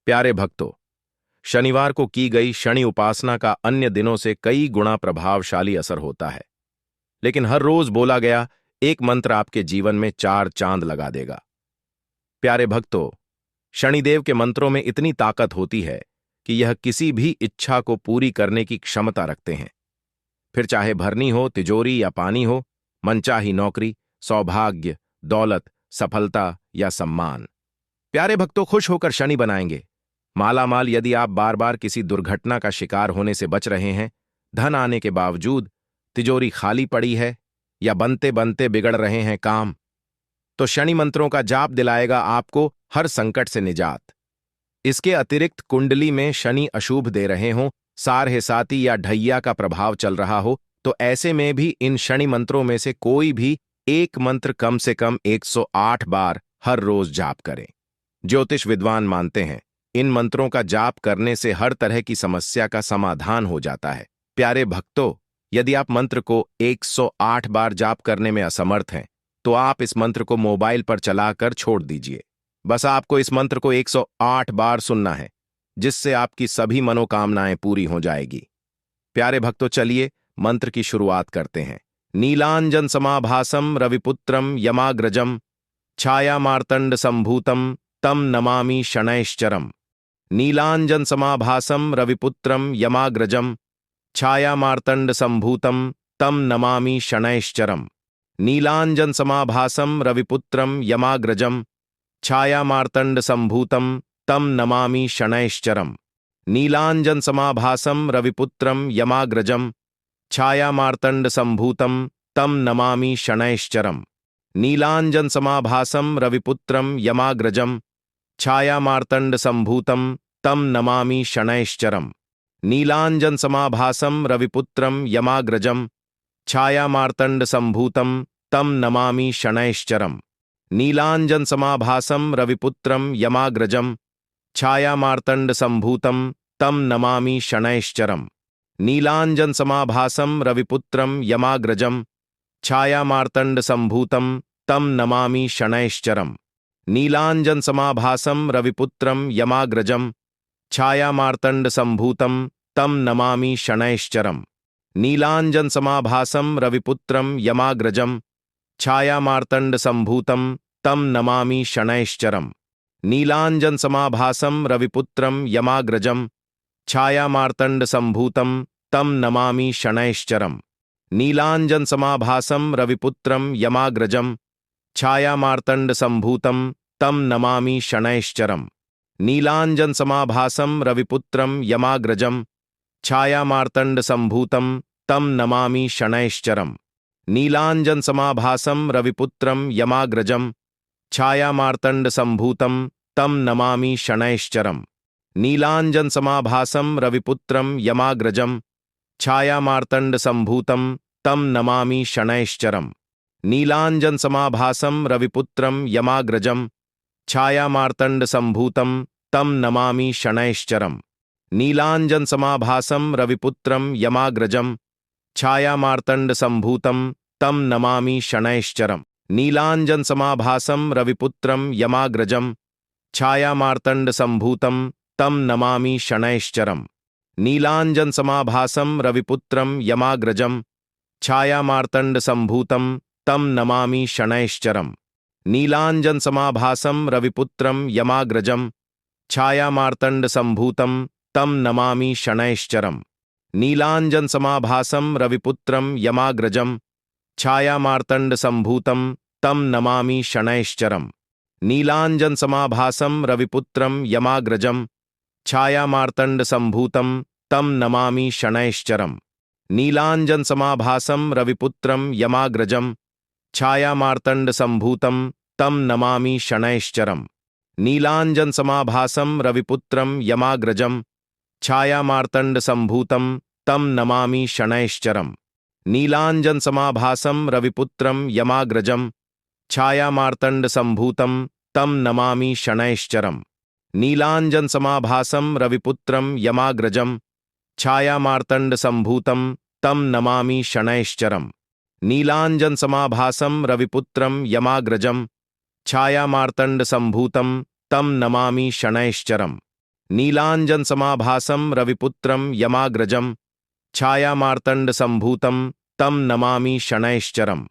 प्यारे भक्तों, शनिवार को की गई शनि उपासना का अन्य दिनों से कई गुना प्रभावशाली असर होता है। लेकिन हर रोज बोला गया एक मंत्र आपके जीवन में 4 चांद लगा देगा। प्यारे भक्तों, शनिदेव के मंत्रों में इतनी ताकत होती है कि यह किसी भी इच्छा को पूरी करने की क्षमता रखते हैं। फिर चाहे भरनी हो, तिजोरी या पानी हो, मनचाही नौकरी, सौभाग्य, दौलत, सफलता या सम्मान। प्यारे भक्तों, खुश होकर शनि बनाएंगे। मालामाल यदि आप बार बार किसी दुर्घटना का शिकार होने से बच रहे हैं, धन आने के बावजूद तिजोरी खाली पड़ी है या बनते बनते बिगड़ रहे हैं काम, तो शनि मंत्रों का जाप दिलाएगा आपको हर संकट से निजात। इसके अतिरिक्त कुंडली में शनि अशुभ दे रहे हों, सारहिसाती या ढैया का प्रभाव चल रहा हो, तो ऐसे में भी इन शनि मंत्रों में से कोई भी एक मंत्र कम से कम 108 बार हर रोज जाप करें। ज्योतिष विद्वान मानते हैं इन मंत्रों का जाप करने से हर तरह की समस्या का समाधान हो जाता है। प्यारे भक्तों, यदि आप मंत्र को 108 बार जाप करने में असमर्थ हैं, तो आप इस मंत्र को मोबाइल पर चलाकर छोड़ दीजिए। बस आपको इस मंत्र को 108 बार सुनना है, जिससे आपकी सभी मनोकामनाएं पूरी हो जाएगी। प्यारे भक्तों, चलिए मंत्र की शुरुआत करते हैं। नीलांजन समाभासम रविपुत्रम यमाग्रजम छाया मार्तंड संभूतम तम नमामि शनैश्चरम। नीलांजन समाभासम रविपुत्रम यमाग्रजम छाया मार्तंड संभूतम तम नमामि शनैश्चरम। नीलांजन समाभासम रविपुत्रम यमाग्रजम छाया मार्तंड संभूतम तम नमामि शनैश्चरम। नीलांजन समाभासम रविपुत्रम यमाग्रजम छाया मार्तंड संभूतम तम नमामि शनैश्चरम। नीलांजन समाभासम रविपुत्रम यमाग्रजम छाया मार्तंड संभूतम तम नमामि शनैश्चरम। नीलांजन समाभासम रविपुत्रम यमाग्रजम छाया मार्तंड संभूतम तम नमामि शनैश्चरम। नीलांजन समाभासम रविपुत्रम यमाग्रजम छाया मार्तंड संभूतम तम नमामि शनैश्चरम। नीलांजन समाभासम रविपुत्रम यमाग्रजम छाया मार्तंड संभूतम तम नमामि शनैश्चरम। नीलांजन समाभासम रविपुत्रम यमाग्रजम छाया मार्तंड संभूतम तम नमामि शनैश्चरम। नीलांजन समाभासम रविपुत्रम यमाग्रजम छाया मार्तंड संभूतम तम नमामि शनैश्चरम। नीलांजन समाभासम रविपुत्रम यमाग्रजम छाया मार्तंड संभूतम तम नमामि शनैश्चरम। नीलांजन समाभासम रविपुत्रम यमाग्रजम छाया मार्तंड संभूतम तम नमामि शनैश्चरम। नीलांजन समाभासम रविपुत्रम यमाग्रजम छाया मार्तंड संभूतम तम नमामि शनैश्चरम। नीलांजन समाभासम रविपुत्रम यमाग्रजम छाया मार्तंड संभूतम तम नमामि शनैश्चरम। नीलांजन समाभासम रविपुत्रम यमाग्रजम छाया मार्तंड संभूतम तम नमामि शनैश्चरम। नीलांजन समाभासम रविपुत्रम यमाग्रजम छाया मार्तंड संभूतम तम नमामि शनैश्चरम। नीलांजन समाभासम रविपुत्रम यमाग्रजम छाया मार्तंड संभूतम तम नमामि शनैश्चरम। नीलांजन समाभासम रविपुत्रम यमाग्रजम छाया मार्तंड संभूतम तम नमामि शनैश्चरम। नीलांजन समाभासम रविपुत्रम यमाग्रजम छाया मार्तंड संभूतम तम नमामि शनैश्चरम। नीलांजन समाभासम रविपुत्रम यमाग्रजम छाया मार्तंड संभूतम तम नमामि शनैश्चरम। नीलांजन समाभासम रविपुत्रम यमाग्रजम छाया मार्तंड संभूतम तम नमामि शनैश्चरम। नीलांजन समाभासम रविपुत्रम यमाग्रजम छाया मार्तंड संभूतम तम नमामि शनैश्चरम। नीलांजन समाभासम रविपुत्रम यमाग्रजम छाया मार्तंड संभूतम तम नमामि शनैश्चरम। नीलांजन समाभासम रविपुत्रम यमाग्रजम छाया मार्तंड संभूतम तम नमामि शनैश्चरम। नीलांजन समाभासम रविपुत्रम यमाग्रजम छाया मार्तंड संभूतम तम नमामि शनैश्चरम। नीलांजन समाभासम रविपुत्रम यमाग्रजम छाया मार्तंड संभूतम तम नमामि शनैश्चरम। नीलांजन समाभासम रविपुत्रम यमाग्रजम छाया मार्तंड संभूतम तम नमामि शनैश्चरम। नीलाञ्जनसमाभासं रविपुत्रं यमाग्रजं छायामार्तण्डसम्भूतं तं नमामि शनैश्चरम्।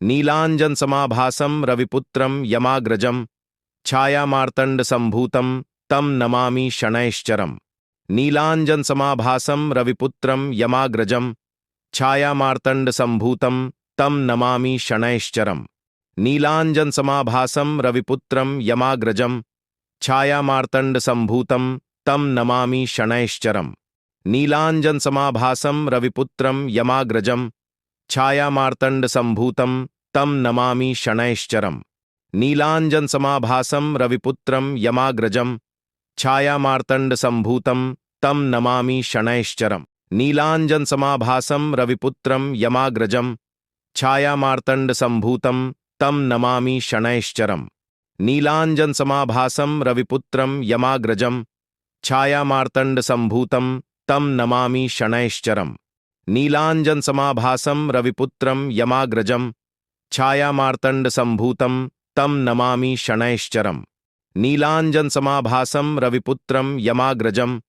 नीलाञ्जनसमाभासं रविपुत्रं यमाग्रजं छायामार्तण्डसम्भूतं तं नमामि शनैश्चरम्। नीलाञ्जनसमाभासं रविपुत्रं यमाग्रजं छायामार्तण्डसम्भूतं तं नमामि शनैश्चरम्। नीलाञ्जनसमाभासं रविपुत्रं यमाग्रजं छायामार्तण्डसम्भूतं तं नमामि शनैश्चरम्। नीलाञ्जनसमाभासं रविपुत्रं यमाग्रजं छायामार्तण्डसम्भूतं तं नमामि शनैश्चरम्। नीलाञ्जनसमाभासं रविपुत्रं यमाग्रजं छायामार्तण्डसम्भूतं तं नमामि शनैश्चरम्। नीलाञ्जनसमाभासं रविपुत्रं यमाग्रजं छायामार्तण्डसम्भूतं तं नमामि शनैश्चरम्। नीलाञ्जनसमाभासं रविपुत्रं यमाग्रजं छायामार्तण्डसम्भूतं तं नमामि शनैश्चरम्। नीलाञ्जनसमाभासं रविपुत्रं यमाग्रजं छायामार्तण्डसम्भूतं तं नमामि शनैश्चरम्। नीलाञ्जनसमाभासं रविपुत्रं यमाग्रजं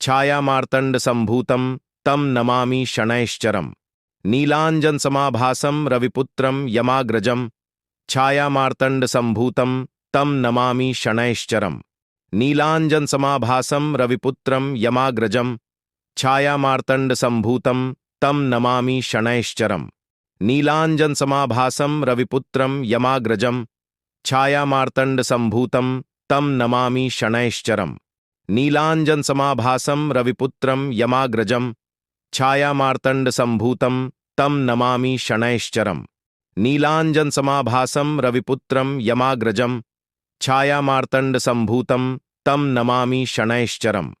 छायामार्तण्डसम्भूतं तं नमामि शनैश्चरम्। नीलाञ्जनसमाभासं रविपुत्रं यमाग्रजं छायामार्तण्डसम्भूतं तं नमामि शनैश्चरम्। नीलाञ्जनसमाभासं रविपुत्रं यमाग्रजं छायामार्तण्डसम्भूतं तं नमामि शनैश्चरम्। नीलाञ्जनसमाभासं रविपुत्रं यमाग्रजं छायामार्तण्डसम्भूतं तं नमामि शनैश्चरम्। नीलाञ्जनसमाभासं रविपुत्रं यमाग्रजं छायामार्तण्डसम्भूतं तं नमामि शनैश्चरम्। नीलाञ्जनसमाभासं रविपुत्रं यमाग्रजं छायामार्तण्डसम्भूतं तं नमामि शनैश्चरम्।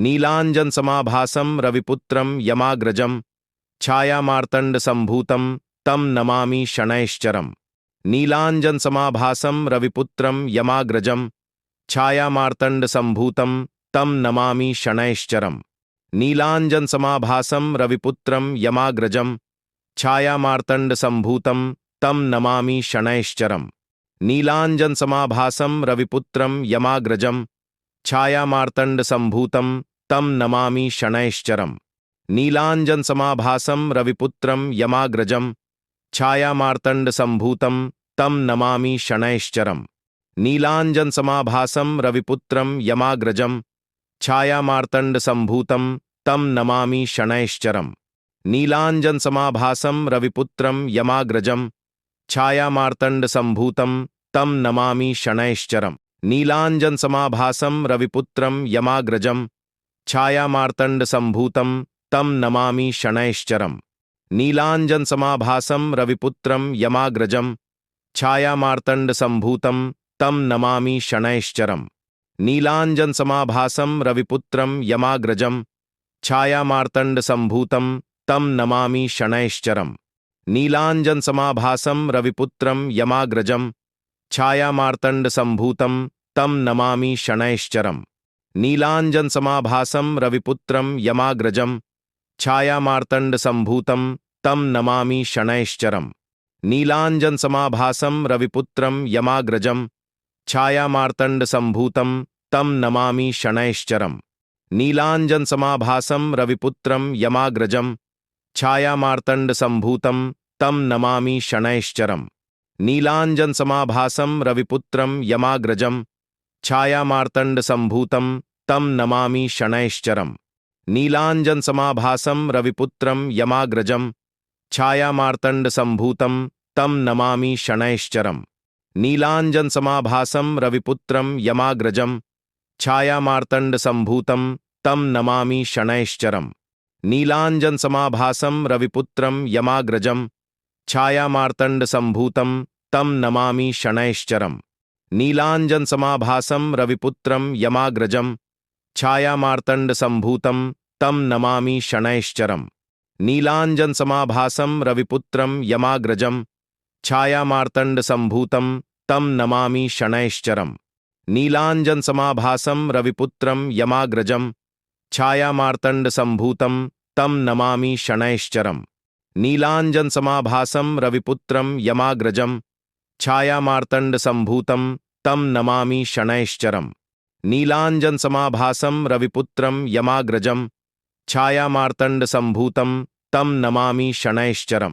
नीलाञ्जनसमाभासं रविपुत्रं यमाग्रजं छायामार्तण्डसम्भूतं तं नमामि शनैश्चरम्। नीलाञ्जनसमाभासं रविपुत्रं यमाग्रजं छायामार्तण्डसम्भूतं तं नमामि शनैश्चरम्। नीलाञ्जनसमाभासं रविपुत्रं यमाग्रजं छायामार्तण्डसम्भूतं तं नमामि शनैश्चरम्। नीलाञ्जनसमाभासं रविपुत्रं यमाग्रजं छायामार्तण्डसम्भूतं तं नमामि शनैश्चरम्। नीलाञ्जनसमाभासं रविपुत्रं यमाग्रजं छायामार्तण्डसम्भूतं तं नमामि शनैश्चरम्। नीलाञ्जनसमाभासं रविपुत्रं यमाग्रजं छायामार्तण्डसम्भूतं तं नमामि शनैश्चरम्। नीलाञ्जनसमाभासं रविपुत्रं यमाग्रजं छायामार्तण्डसम्भूतं तं नमामि शनैश्चरम्। नीलाञ्जनसमाभासं रविपुत्रं यमाग्रजं छायामार्तण्डसम्भूतं तं नमामि शनैश्चरम्। नीलाञ्जनसमाभासं रविपुत्रं यमाग्रजं छायामार्तण्डसम्भूतं तं नमामि शनैश्चरम्। नीलाञ्जनसमाभासं रविपुत्रं यमाग्रजं छायामार्तण्डसम्भूतं तं नमामि शनैश्चरम्। नीलाञ्जनसमाभासं रविपुत्रं यमाग्रजं छायामार्तण्डसम्भूतं तं नमामि शनैश्चरम्। नीलाञ्जनसमाभासं रविपुत्रं यमाग्रजं छायामार्तण्डसम्भूतं तं नमामि शनैश्चरम्। नीलाञ्जनसमाभासं रविपुत्रं यमाग्रजं छायामार्तण्डसम्भूतं तं नमामि शनैश्चरम्। नीलाञ्जनसमाभासं रविपुत्रं यमाग्रजं छायामार्तण्डसम्भूतं तं नमामि शनैश्चरम्। नीलाञ्जनसमाभासं रविपुत्रं यमाग्रजं छायामार्तण्डसम्भूतं तं नमामि शनैश्चरम्। नीलाञ्जनसमाभासं रविपुत्रं यमाग्रजं छायामार्तण्डसम्भूतं तं नमामि शनैश्चरम्। नीलाञ्जनसमाभासं रविपुत्रं यमाग्रजं छायामार्तण्डसम्भूतं तं नमामि शनैश्चरम्। नीलाञ्जनसमाभासं रविपुत्रं यमाग्रजं छायामार्तण्डसम्भूतं तं नमामि शनैश्चरम्। नीलाञ्जनसमाभासं रविपुत्रं यमाग्रजं छायामार्तण्डसम्भूतं तं नमामि शनैश्चरम्। नीलाञ्जनसमाभासं रविपुत्रं यमाग्रजं छायामार्तण्डसम्भूतं तं नमामि शनैश्चरम्। नीलाञ्जनसमाभासं रविपुत्रं यमाग्रजं छायामार्तण्डसम्भूतं तं नमामि शनैश्चरम्। नीलाञ्जनसमाभासं रविपुत्रं यमाग्रजं छायामार्तण्डसम्भूतं तं नमामि शनैश्चरम्। नीलांजन समाभासम रविपुत्रम यमाग्रजम छाया मार्तंड संभूतम तम नमामि शनैश्चरम।